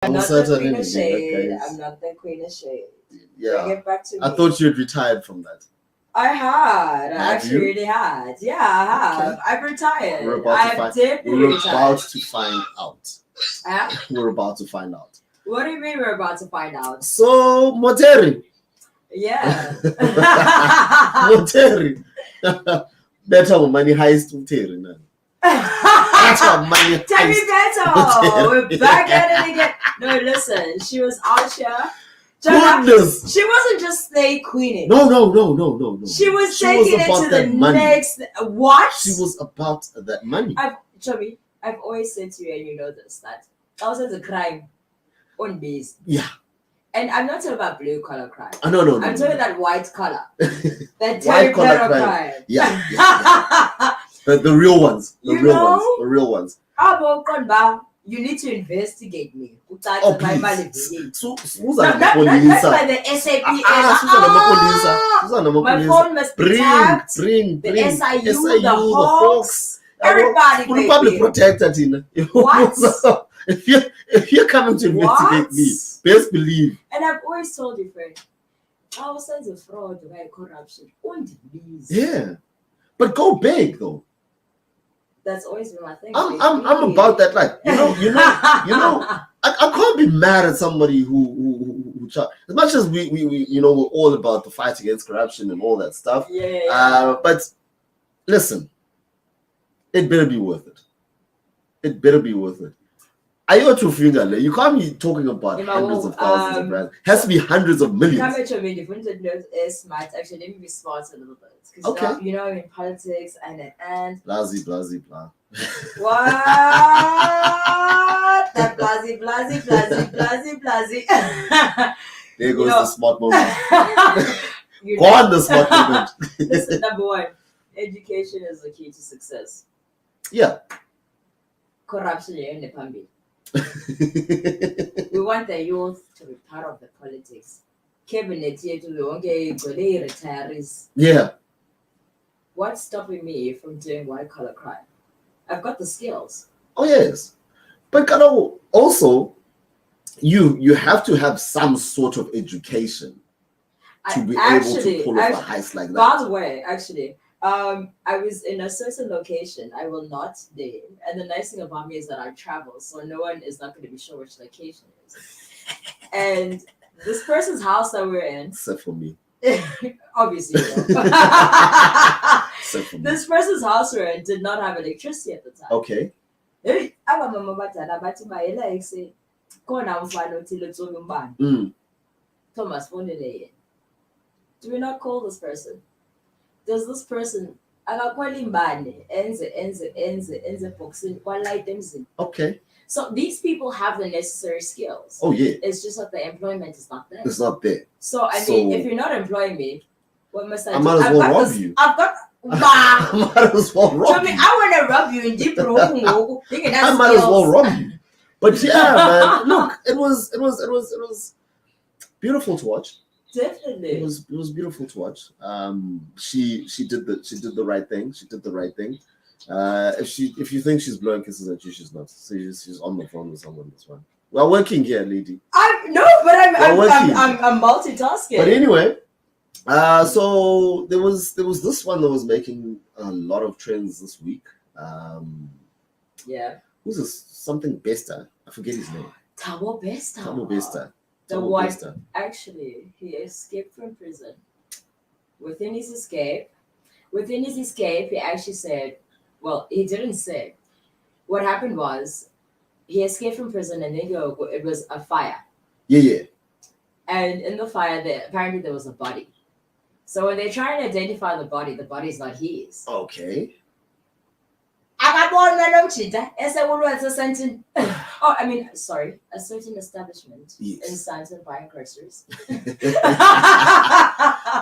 I'm not the queen of shade. I'm not the queen of shade. Yeah. Bring it back to me. I thought you had retired from that. I had. I Have actually you? really had. Yeah, I have. Okay. I've retired. We're about to find out. We're about to find out. What do you mean we're about to find out? So, Moteri. Yeah. Moteri. Better money heist Moteri. Better money heist. Tell me better. We're back at it again. No, listen. She was out here. Goodness. She wasn't just stay queening. No. She was taking it to the next. What? She was about that money. I've always said to you, and you know this, that thousands of crime on base. Yeah. And I'm not talking about blue collar crime. No. I'm talking that white collar. That white collar crime. Yeah. the real ones. The real ones. You need to investigate me. Oh, please. Not by the SAPS. My phone must be tapped. Bring. The SIU, the Hawks. Everybody, baby. Public protector, Tina. What? If you're coming to investigate me, best believe. And I've always told you, friend, our sense of fraud, corruption, yeah. But go big, though. That's always been my thing. I'm about that life. You know. I can't be mad at somebody who as much as we we're all about the fight against corruption and all that stuff. Yeah. But listen, it better be worth it. It better be worth it. You can't be talking about hundreds of thousands of rands. It has to be hundreds of millions. Actually, let me be smart a little bit. Because you know, in politics and Blasey. What? That blasey. There goes the smart moment. Go on, the smart moment. Listen, number one, education is the key to success. Yeah. Corruption in the Pambi. We want the youth to be part of the politics. Cabinet here to the retirees. Yeah. What's stopping me from doing white collar crime? I've got the skills. Oh yes, but also you have to have some sort of education to be able to pull off a heist like that. By the way, I was in a certain location. I will not name. And the nice thing about me is that I travel, so no one is not going to be sure which location it is. And this person's house that we're in, except for me. Obviously, this person's house we're in did not have electricity at the time. Okay. Thomas, do we not call this person? Does this person okay. So these people have the necessary skills. Oh yeah. It's just that the employment is not there. It's not there. So I mean, if you're not employing me, what must I do? I might as well rob you. I might as well rob you. I want to rob you in deep room. I might as well rob you. But yeah, man, look, it was beautiful to watch. Definitely. It was beautiful to watch. She did the right thing. She did the right thing. If you think she's blowing kisses at you, she's not. She's on the phone with someone. That's fine. We're working here, lady. I'm multitasking. But anyway, so there was this one that was making a lot of trends this week. Yeah. Who's this? Something Besta. I forget his name. Tabo Besta. Tabo Besta. The one, actually, he escaped from prison. Within his escape, he actually said, well, he didn't say. What happened was, he escaped from prison and then it was a fire. Yeah. And in the fire, apparently there was a body. So when they try and identify the body's not his. Okay. A certain establishment in Stanton buying groceries.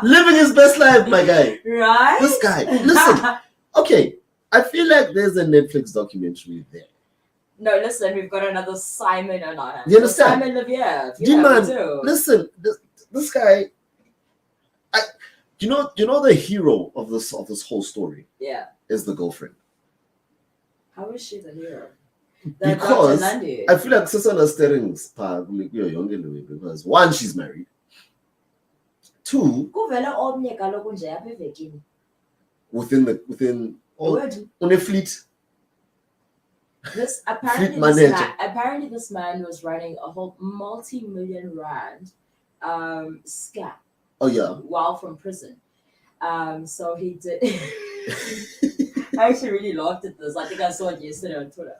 Living his best life, my guy. Right? This guy. Listen. Okay. I feel like there's a Netflix documentary there. No, listen, we've got another Simon on our hands. You understand? Simon Leviev. Yeah, listen, this guy. You know the hero of this whole story. Yeah. Is the girlfriend. How is she the hero? that Because Dr. Nandi. I feel like Sasana steering because one, she's married. Two, Kuvela omnye kaloku nje apha evekini. within all Word. on a fleet. This apparently this man was running a whole multi-million rand scam Oh yeah. while from prison. So he did. I actually really laughed at this. I think I saw it yesterday on Twitter.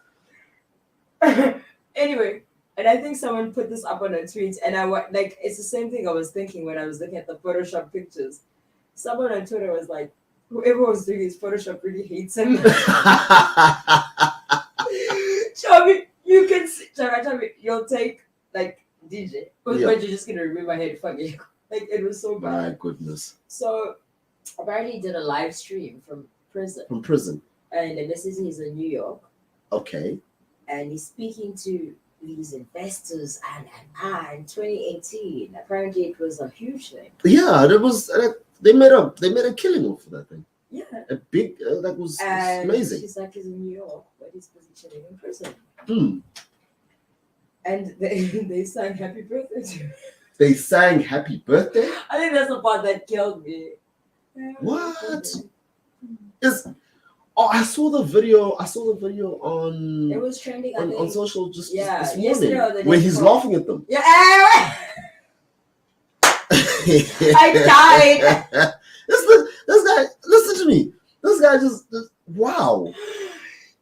Anyway, and I think someone put this up on a tweet, and it's the same thing I was thinking when I was looking at the Photoshop pictures. Someone on Twitter was like, whoever was doing his Photoshop really hates him. Chavi, you can see, Chavi, you'll take like DJ, but you're just gonna remove my head fucking. Like it was so bad. My goodness. So apparently he did a live stream from prison. From prison. And this is he's in New York. Okay. And he's speaking to these investors and in 2018. Apparently it was a huge thing. Yeah, there was they made a killing off of that thing. Yeah. A big that was amazing. She's like he's in New York, but he's busy chilling in prison. Hmm. And they sang happy birthday to him. They sang happy birthday? I think that's the part that killed me. What? I saw the video on it was trending on social just this yesterday morning where he's laughing at them. Yeah. I died. This guy, listen to me. This guy just wow.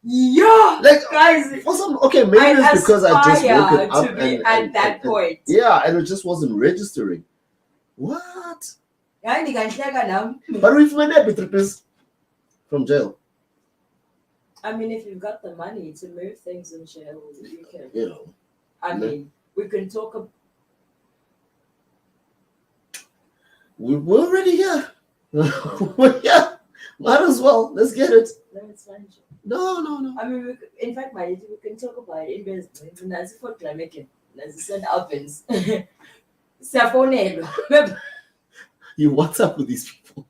Yeah, like guys. For some, okay, maybe it's because I just woke it up to be at that point. Yeah, and it just wasn't registering. What? But we've made that from jail. I mean, if you've got the money to move things in jail, you can. You know. I mean, we can talk. We're already here. We're here. Might as well. Let's get it. No, it's fine. No. I mean, in fact, we can talk about investment. And that's for climate. That's send albums. You WhatsApp with these people.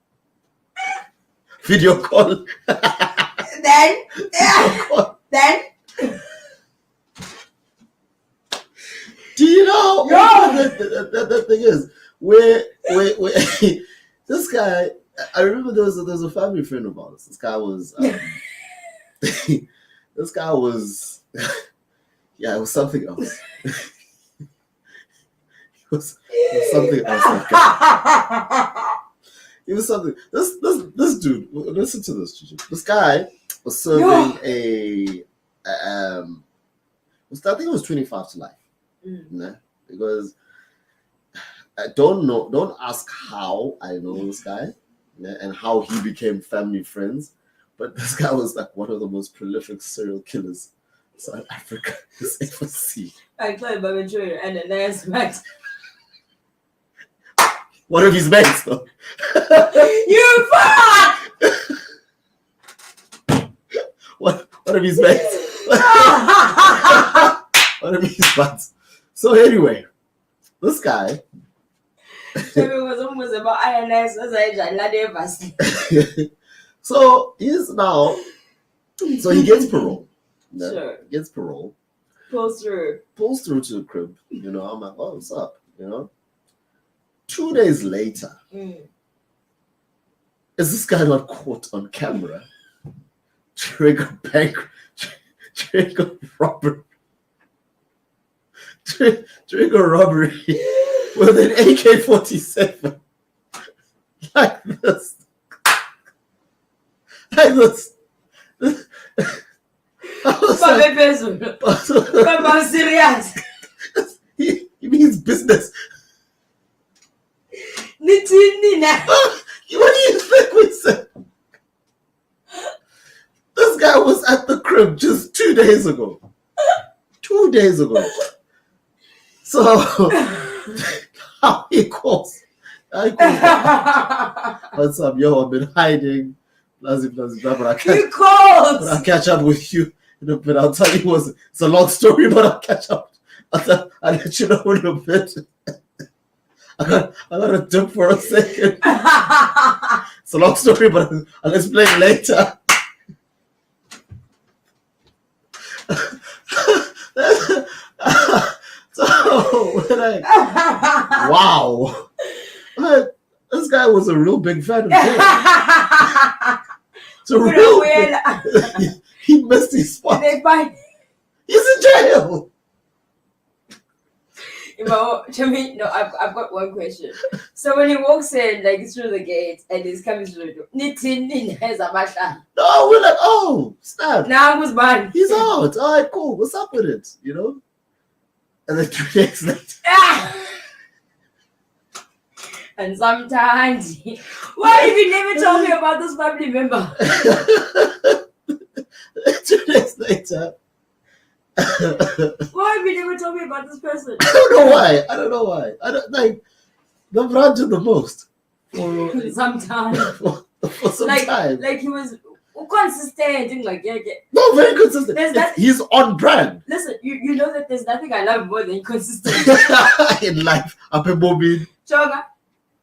Video call. Then. Do you know what the thing is? Where this guy, I remember there was a family friend of ours. This guy was yeah, it was something else. It was something else. It was something. This dude. Listen to this, Gigi. This guy was serving I think it was 25 to life. Nah, because I don't know. Don't ask how I know this guy and how he became family friends. But this guy was like one of the most prolific serial killers South Africa has ever seen. I played Bobby Jr. and the last match. One of his mates, though. You fuck! One of his mates. One of his buds. So anyway, this guy. So he's now. So he gets parole. Sure. He gets parole. Pulls through to the crib. You know, I'm like, oh, what's up? You know. 2 days later, is this guy not caught on camera? Trigger robbery. Trigger robbery with an AK-47. Like this. I'm serious. He means business. What do you think we said? This guy was at the crib just 2 days ago. 2 days ago. So how he calls? What's up, yo? I've been hiding. But I'll catch up with you in a bit. I'll tell you it's a long story, but I'll catch up. I'll let you know in a bit. I got a dip for a second. It's a long story, but I'll explain later. So we're like, wow. Like, this guy was a real big fan of jail. It's a real he missed his spot. They find He's in jail. No, I've got one question. So when he walks in, like through the gate, and he's coming through the door, No, we're like, oh, snap. now who's mine? He's out. All right, cool. What's up with it? You know? And then 2 days later. And sometimes, why have you never told me about this family member? 2 days later. Why have you never told me about this person? I don't know why. I don't like they've run to the most. Sometimes. For some time. Like he was consistent, like yeah. No, very consistent. He's on brand. Listen, you know that there's nothing I love more than consistency in life. Up in Bobby. Choga,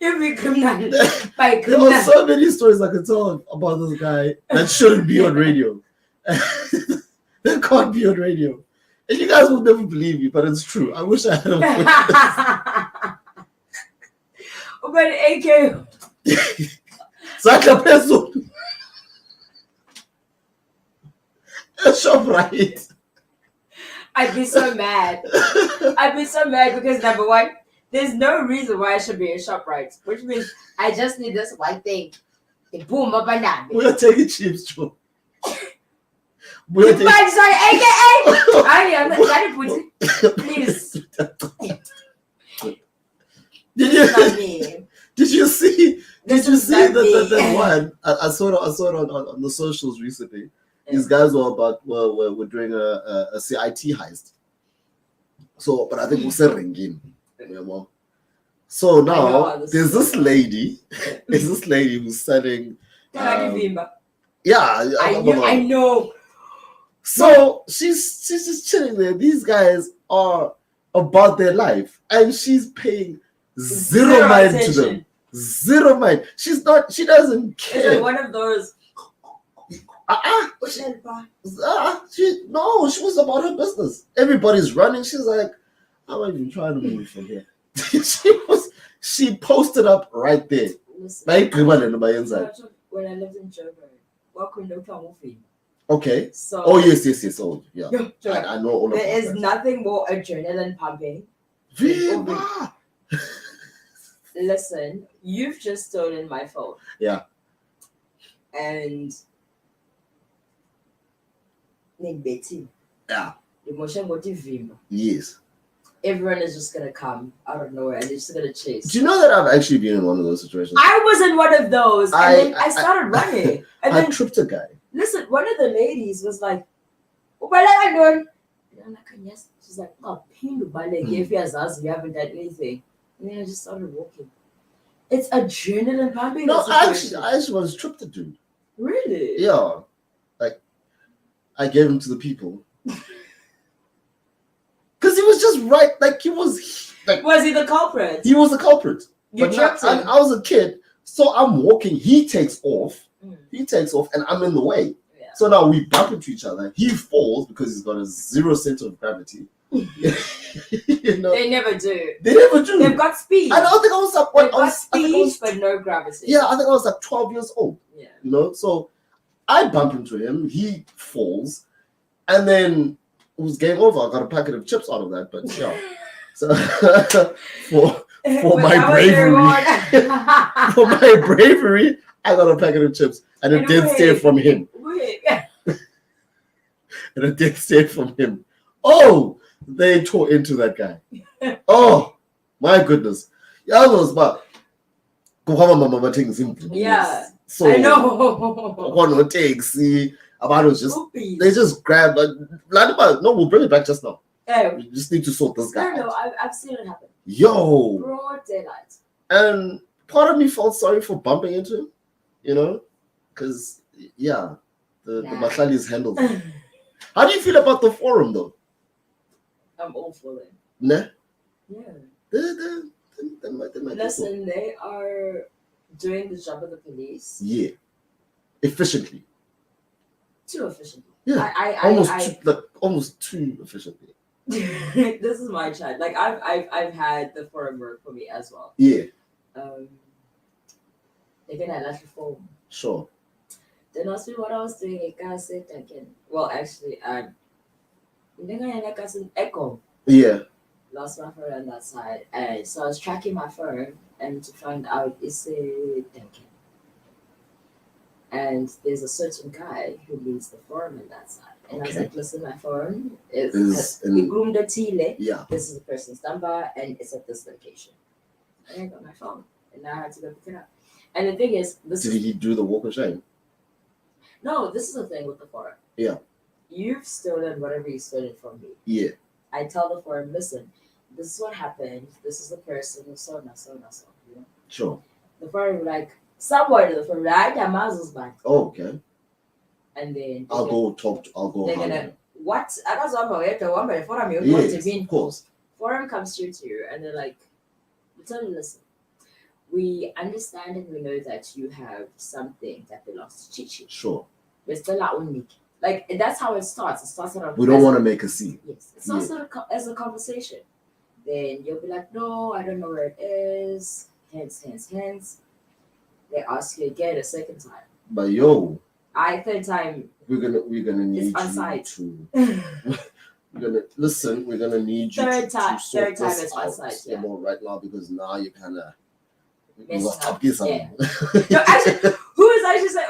every criminal by There criminal. are so many stories I could tell about this guy that shouldn't be on radio. They can't be on radio. And you guys will never believe me, but it's true. I wish I had a But AK. Saka peso. Shop right. I'd be so mad. I'd be so mad because number one, there's no reason why I should be a ShopRite, which means I just need this one thing. Boom, up and down. We're taking chips, Joe. Sorry, AKA. I'm not trying to put it. Please. Did you see that one? I saw it on the socials recently. Yeah. These guys were doing a CIT heist. So, but I think we're selling in. So now there's this lady who's selling. Yeah, I know. So she's just chilling there. These guys are about their life, and she's paying zero mind to them. Zero mind. She doesn't care. Is it one of those? She was about her business. Everybody's running. She's like, I'm not even trying to move from here. She posted up right there. Listen, when I lived in Joburg, okay. So yes. Oh yeah. I know all of that. There is nothing more adrenaline pumping. Listen, you've just stolen my phone. Yeah. And Betty. Yeah. Emotion motive. Yes. Everyone is just gonna come out of nowhere and they're just gonna chase. Do you know that I've actually been in one of those situations? I was in one of those, and then I started running. And I tripped a guy. Listen, one of the ladies was like, "Oh, but I know." And I'm like, "Yes." She's like, "Oh, if you haven't done anything," and then I just started walking. It's adrenaline pumping. No, I actually was tripped a dude. Really? Yeah, like I gave him to the people. Because he was just right, like he was like. Was he the culprit? He was the culprit. You tripped him. I was a kid, so I'm walking. He takes off. He takes off, and I'm in the way. Yeah. So now we bump into each other. He falls because he's got a zero center of gravity. You know? They never do. They never do. They've got speed. I don't think I was like They've got speed, but no gravity. Yeah, I think I was like 12 years old. Yeah. You know, so I bump into him. He falls, and then it was game over. I got a packet of chips out of that, but yeah. So for my bravery, I got a packet of chips, and it did stay from him. And it did stay from him. Oh, they tore into that guy. Oh, my goodness. Yeah, but yeah. So I know. They just grab. No, we'll bring it back just now. Yeah. We just need to sort this guy. No, I've seen it happen. Yo. Broad daylight. And part of me felt sorry for bumping into him, you know, because the Mahlalis handled it. How do you feel about the forum, though? I'm all for them. Nah? Yeah. They might Listen, they are doing the job of the police. Yeah. Efficiently. Too efficiently. Yeah. Almost too efficiently. this is my chat. Like I've had the forum work for me as well. Yeah, Again, I left the phone. sure. Then asked me what I was doing. I said again. Well, actually, I think I had an echo. Yeah, Lost my phone on that side, and so I was tracking my phone, and to find out it's a Duncan. And there's a certain guy who leads the forum on that side. And I was Okay. like, listen, my phone Is is in- groomed a tile. yeah. This is the person's number, and it's at this location. And I got my phone, and now I had to go pick it up. And the thing is, Did he do the walk of shame? no, this is the thing with the forum. Yeah. You've stolen whatever you stolen from me. Yeah, I tell the forum, listen, this is what happened. This is the person, so and so. You know? sure. The forum will like, somebody, the forum, right? Their mouths is back. Oh, okay. And then I'll go talk. I'll go. they're hound gonna, him. what? I don't know about the forum, you're going to Yes, be. of course. Forum comes through to you, and they're like, we tell you, listen, we understand and we know that you have something that belongs to Chichi. Sure. We're still our own Nikki. Like, that's how it starts. It starts out of We don't want to make a scene. Yes, it starts out as a conversation. Then you'll be like, no, I don't know where it is. Hence. They ask you again a second time. But yo, Third time, we're gonna need It's on you site. to. We're gonna listen. We're gonna need you Third to time sort this it's on out, site, you yeah. know, right now because now you kind of Messing lost up, up this yeah. No, actually, who is actually saying,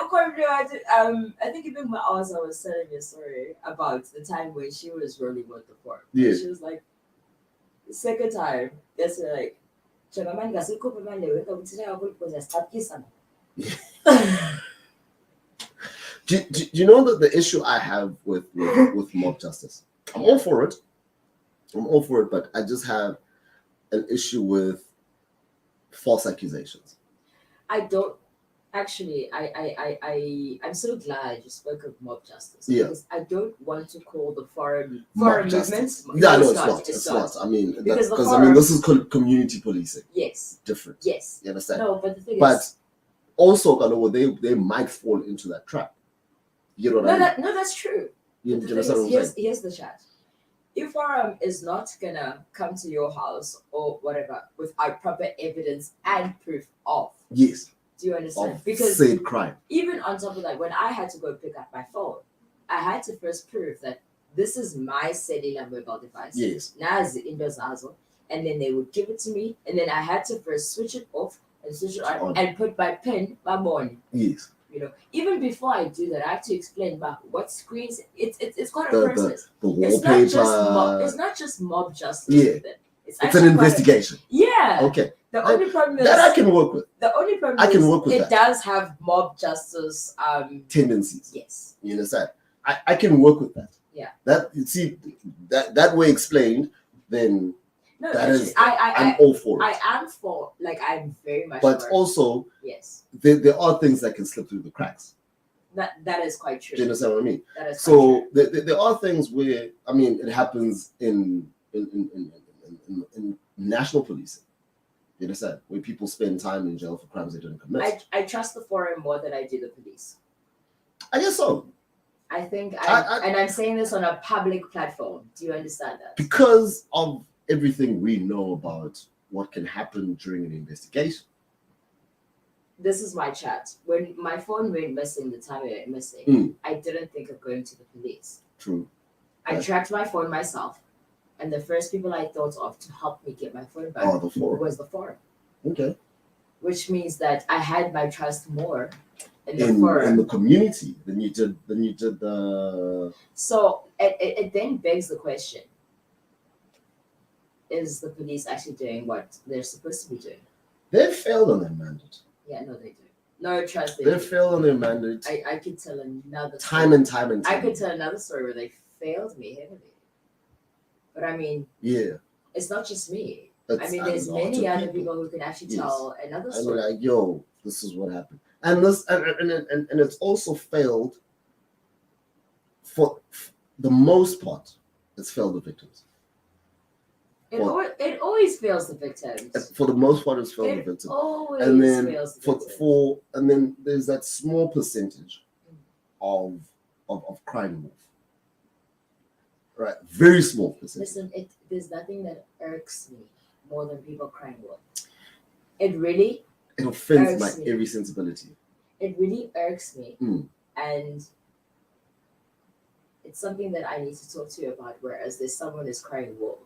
I think even my aunt was telling me a story about the time when she was rolling with the fork. Yeah. She was like, the second time, that's like, do you know that the issue I have with mob justice? I'm all for it. But I just have an issue with false accusations. I don't actually. I'm so glad you spoke of mob justice. Yeah. Because I don't want to call the foreign Mob movement. justice. Yeah, no, it's not. I mean, Because the because forum- this is community policing. Yes. Different. Yes. You understand? No, but the thing But is, also, they might fall into that trap. You know what I mean? that's true. You The understand what thing I'm is, saying? here's the chat. If forum is not gonna come to your house or whatever without proper evidence and proof of, Yes. do you understand? Of Because said crime. even on top of that, when I had to go pick up my phone, I had to first prove that this is my cellular mobile device. Yes. Nazi Indoors Azo. And then they would give it to me, and then I had to first switch it off and switch it on and put my pin, my morning. Yes. You know, even before I do that, I have to explain about what screens. It's quite a The process. wallpaper. It's not just mob justice. Yeah. With it. It's actually an quite investigation. yeah. Okay. The only problem is That I can work with. the only problem I can is work with it that. does have mob justice Tendencies. yes. You understand? I can work with that. Yeah. That you see that way explained, then No, that actually, is I'm all for it. I am for I'm very much But for also yes. there are things that can slip through the cracks. That is quite true. Do you understand what I mean? That is quite So true. there are things where it happens in national policing. You understand? Where people spend time in jail for crimes they didn't commit. I trust the forum more than I do the police. I guess so. I think and I'm saying this on a public platform. Do you understand that? Because of everything we know about what can happen during an investigation. This is my chat. When my phone went missing the time it went missing, I didn't think of going to the police. True. I tracked my phone myself, and the first people I thought of to help me get my phone back was the forum. Okay. Which means that I had my trust more in the forum. In the community than you did the. So it then begs the question: is the police actually doing what they're supposed to be doing? They failed on their mandate. Yeah, no, they do. No, trust me. They failed on their mandate. I could tell another time and time. I could tell another story where they failed me heavily. But I mean, yeah, it's not just me. There's many other people who can actually tell another story. Like, yo, this is what happened, and it's also failed. For the most part, it's failed the victims. It always fails the victims. For the most part, it's failed the victims. Always and then fails the victims. And then there's that small percentage of crime move. Right. Very small percentage. Listen, there's nothing that irks me more than people crying wolf. It really It offends irks my me. every sensibility. It really irks me. Mm. And it's something that I need to talk to you about, whereas there's someone who's crying wolf.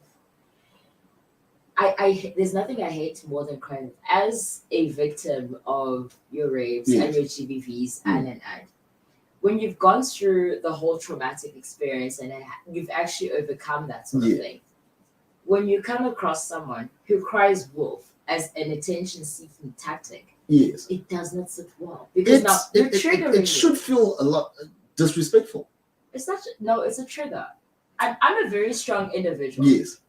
There's nothing I hate more than crying wolf. As a victim of your rapes Yes. and your GBVs and when you've gone through the whole traumatic experience and you've actually overcome that sort of thing, when you come across someone who cries wolf as an attention-seeking tactic, Yes. it does not sit well, because now you're triggering it should feel a lot disrespectful. It's not. No, it's a trigger. I'm a very strong individual. Yes.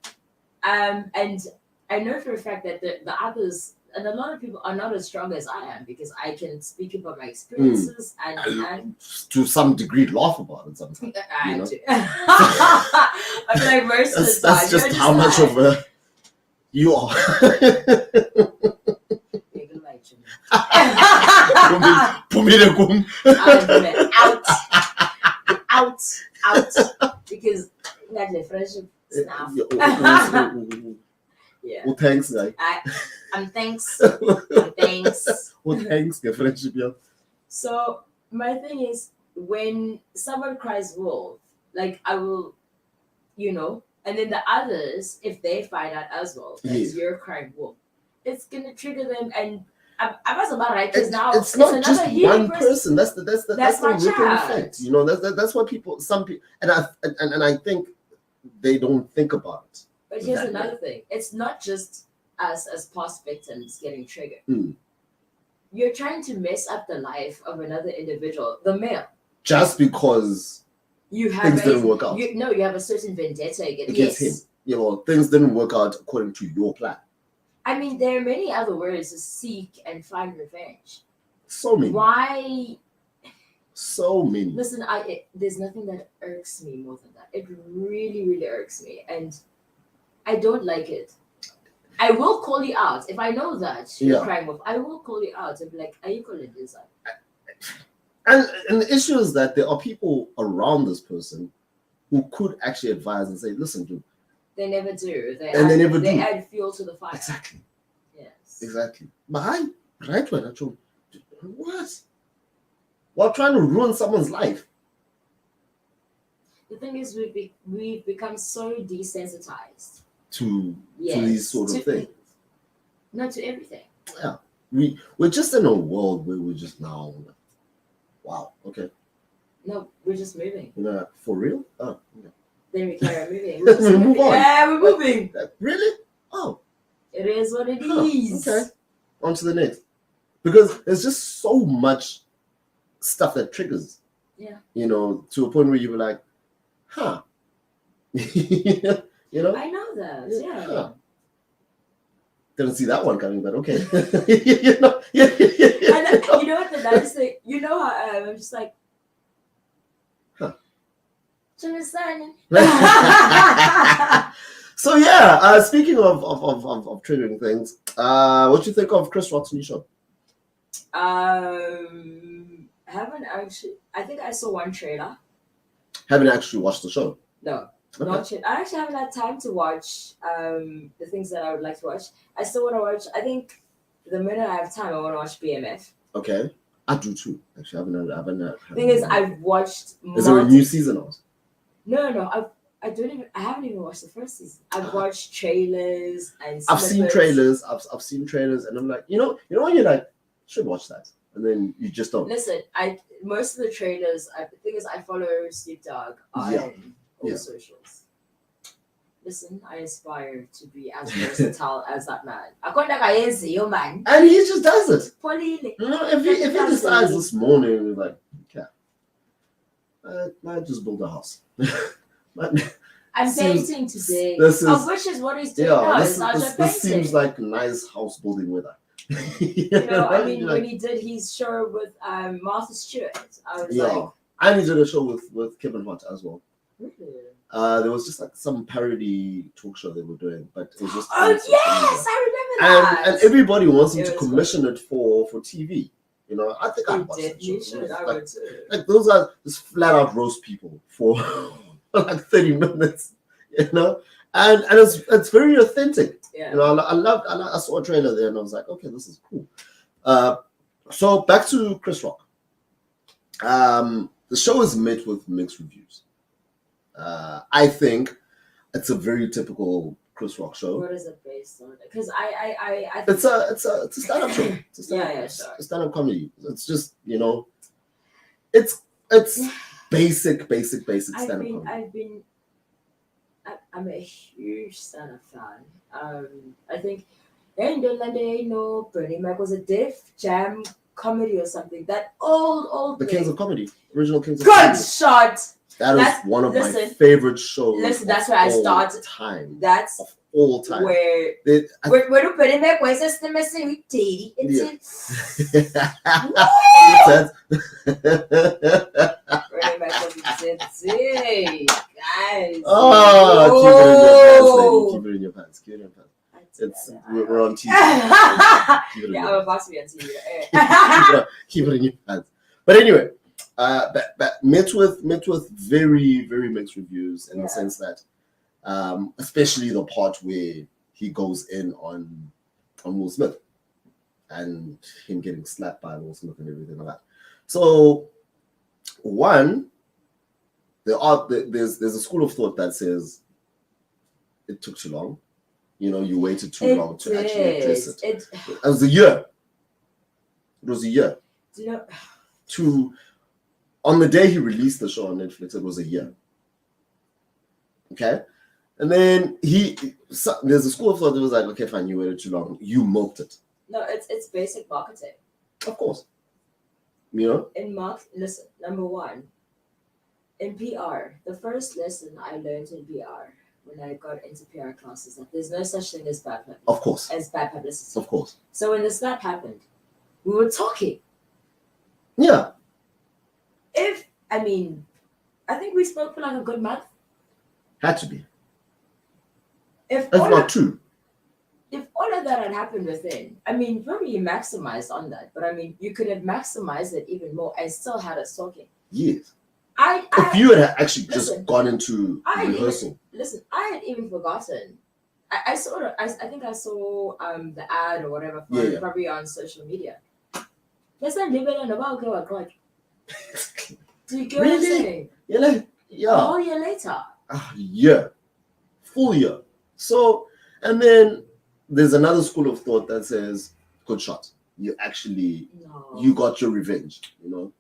And I know for a fact that the others and a lot of people are not as strong as I am, because I can speak about my experiences and to some degree laugh about it sometimes. I know? do. I'm like most of the time. That's just how much of a you are. out because that the friendship stuff. Yeah. Well, thanks, guy. Thanks. Well, thanks, the friendship, yeah. So my thing is, when someone cries wolf, like I will, and then the others, if they find out as well that you're crying wolf, it's gonna trigger them. And I was about right, because now it's not just one person. That's the my ripple child. effect. That's what some people, and I think they don't think about it. But here's another thing: it's not just us as past victims getting triggered. You're trying to mess up the life of another individual, the male, just because things didn't work out. You have a certain vendetta against him. Things didn't work out according to your plan. I mean, there are many other words to seek and find revenge. So many. Why? So many. Listen, there's nothing that irks me more than that. It really, really irks me, and I don't like it. I will call you out if I know that you're crying wolf. I will call you out and be like, "Are you calling this up?" And the issue is that there are people around this person who could actually advise and say, "Listen, dude." They never do. They never do. They add fuel to the fire. Exactly. Yes. Exactly. But right when I told what? While trying to ruin someone's life. The thing is, we've become so desensitized to these sort of things. Not to everything. Yeah. We're just in a world where we're just now, wow, okay. No, we're just moving. For real? Oh, okay. Then we carry on moving. We're just moving. Yeah, we're moving. Really? Oh. It is what it is. Okay. On to the next. Because there's just so much stuff that triggers. Yeah. To a point where you were like, huh. I know that. Yeah. Huh. Didn't see that one coming, but okay. And you know what the nice thing? You know how I'm just like, huh. Jimmy. So yeah, speaking of triggering things, what do you think of Chris Rock's new show? Haven't actually. I think I saw one trailer. Haven't actually watched the show. No, okay. Not yet. I actually haven't had time to watch the things that I would like to watch. I still want to watch. I think the minute I have time, I want to watch BMF. Okay, I do too. Actually, I haven't. Thing is, I've watched. Is there a new season out? No. I haven't even watched the first season. I've watched trailers and. I've seen trailers. I've seen trailers, and I'm like, when you're like, should watch that, and then you just don't. Listen, most of the trailers. The thing is, I follow Snoop Dogg on all socials. Listen, I aspire to be as versatile as that man. Man. And he just does it. If If he decides this morning, like, okay, I just build a house. I'm painting today. Which is what he's doing now. This seems like nice house building weather. When he did his show with Martha Stewart, I was like, and he did a show with Kevin Hart as well. Really? There was just like some parody talk show they were doing, but it was just I remember that. And everybody wants him to commission it for TV. I think I'd watch that show. I would too. Like those are just flat out roast people for for like 30 minutes, you know, and it's very authentic. Yeah. You know, I saw a trailer there and I was like, okay, this is cool. So back to Chris Rock. The show is met with mixed reviews. I think it's a very typical Chris Rock show. What is it based on? Because I It's a stand-up show. It's a stand-up, Yeah, sure. a stand-up comedy. It's just, you know, it's basic stand-up comedy. I'm a huge stand-up fan. I think in the no Bernie Mac was a Def Jam comedy or something. That old The thing. Kings of Comedy, original Kings of Good Comedy. shot. That That's- is one of my listen, favorite shows. listen, that's of where I all started. Time That's of all time. where I- where do Bernie Mac was this the message Teddy? Yeah. Bernie Mac was insane, guys. Oh, keep it in your pants, lady. Keep it in your pants. It's we're on TV. Keep it in Yeah, your I'm about to be on TV. keep it in your pants. But anyway, but met with very mixed reviews in the sense that, especially the part where he goes in on Will Smith and him getting slapped by Will Smith and everything like that. So, one, there's a school of thought that says it took too long. You know, you waited too long to actually address it. It was a year. It was a year. Do you know? On the day he released the show on Netflix, it was a year. Okay? And then there's a school of thought that was like, okay, fine, you waited too long. You milked it. No, it's basic marketing. Of course. You know? Listen, number one, in PR, the first lesson I learned in PR when I got into PR classes that there's no such thing as bad publicity. Of course. As bad publicity. Of course. So when the slap happened, we were talking. Yeah. I think we spoke for like a good month. Had to be. If That's not true. If all of that had happened within, probably you maximized on that, but you could have maximized it even more and still had us talking. Yes. If you had actually just gone into rehearsal. I had even forgotten. I think I saw the ad or whatever probably on social media. Let's not leave it on about God. Do you get what I'm saying? Yeah. A whole year later. Yeah. Full year. So, and then there's another school of thought that says, good shot. You got your revenge, you know?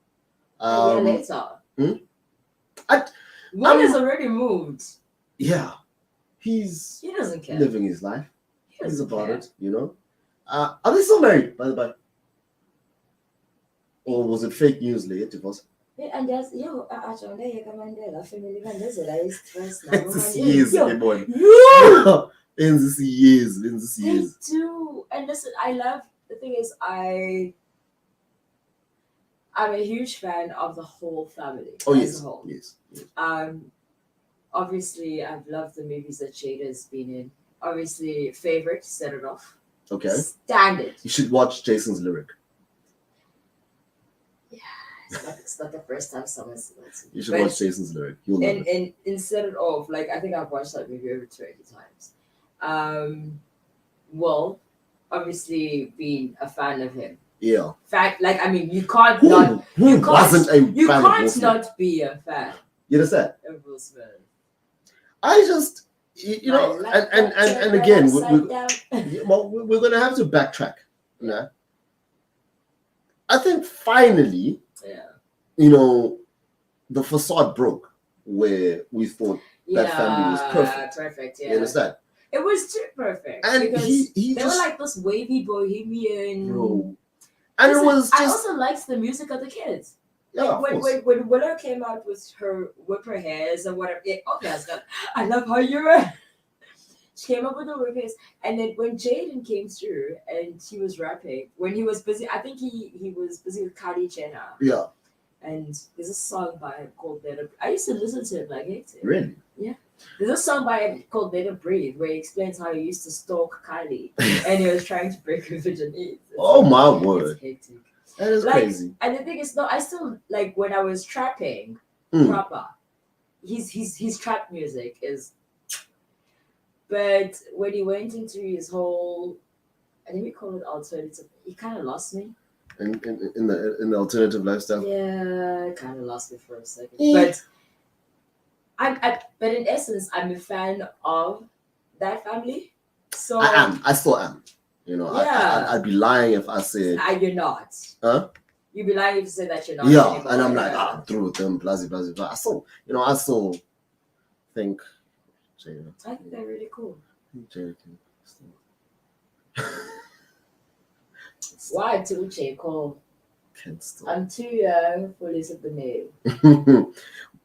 A year later. One has already moved. Yeah. He doesn't care. Living his life. He's about care. it, you know? Are they still married, by the way? Or was it fake news, Leah? Divorce? Yeah, and there's family years. They do. And listen, I love the thing is I'm a huge fan of the whole family. Oh as yes. a whole. Yes. Obviously I've loved the movies that Jada's been in. Obviously, favorite, set it off. Okay. Standard. You should watch Jason's Lyric. It's not the first time someone's seen it. You should watch Jason's Lyric. You'll love it. And set it off, like I think I've watched that movie over 20 times. Well, obviously being a fan of him. Yeah. Fact, you can't not. Who wasn't a You fan can't of Will not be a fan You understand? of Will Smith. I just, you know, and again, we're going to have to backtrack. Yeah. I think finally, you know, the facade broke where we thought that family was perfect. Perfect, yeah. You understand? It was too perfect. And because he they just, were like this wavy bohemian. bro. And Listen, it was just. I also liked the music of the kids. Yeah, when Willow came out with her whip her hairs and whatever, I love how you were. She came up with the whip hairs, and then when Jaden came through and he was rapping, when he was busy, I think he was busy with Kylie Jenner. Yeah. And there's a song by him called Let Her. I used to listen to him like hectic. Really? Yeah. There's a song by him called Let Her Breathe where he explains how he used to stalk Kylie and he was trying to break her virginity. Oh my word. It's hectic. That is crazy. And the thing is, no, I still when I was trapping proper. his trap music is. But when he went into his whole, I think we call it alternative, he kind of lost me. In the alternative lifestyle. Yeah, kind of lost me for a second. Yeah. But in essence, I'm a fan of that family. So I am. I still am. You know, Yeah. I'd be lying if I said, you're not. huh? You'd be lying if you say that you're not. Yeah, anymore. and I'm like, Yeah. I'm through with them, blah, blah, blah, blah. I still think, I think they're really cool. Why too, Cole? Can still. I'm too young for this of the name.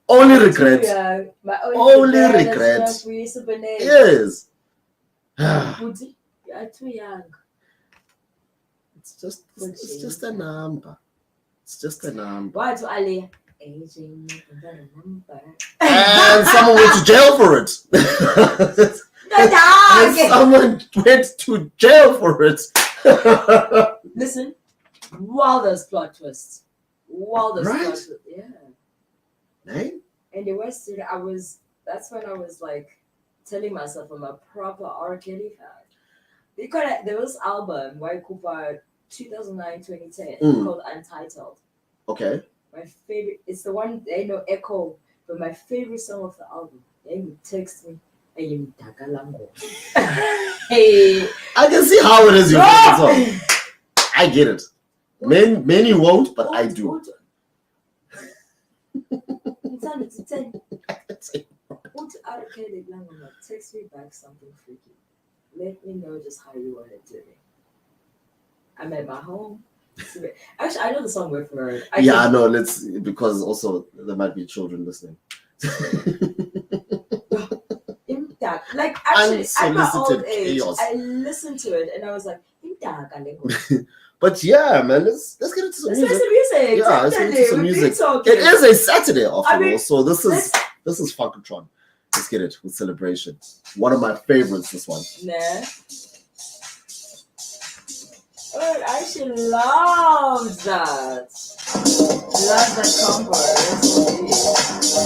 Only regret. My Only regret. Yes. Booty, you are too young. It's just a number. It's just a number. Why to Ali? Aging number. And someone went to jail for it. And someone went to jail for it. Listen, wildest plot twists. Wildest Right? plot twist. Yeah. Hey? And the West, that's when I was like telling myself I'm a proper R. Kelly fan. Because there was album White Cooper 2009-2010 called Untitled. Okay. My favorite, it's the one they know Echo, but my favorite song of the album. They would text me. Hey, I can see how it is your favorite song. I get it. Many won't, but I do. Text me back something freaky. Let me know just how you want to do it. I'm at my home. Actually, I know the song word for word. I know. Because also there might be children listening. Like actually, at my old Unsolicited age, chaos. I listened to it and I was like, But yeah, man, let's get into some music. music. Yeah, let's get into some music. It is a Saturday after all, so this is Funkatron. Let's get it with Celebration. One of my favorites, this one. Nah. Oh, I actually love that. Love that combo.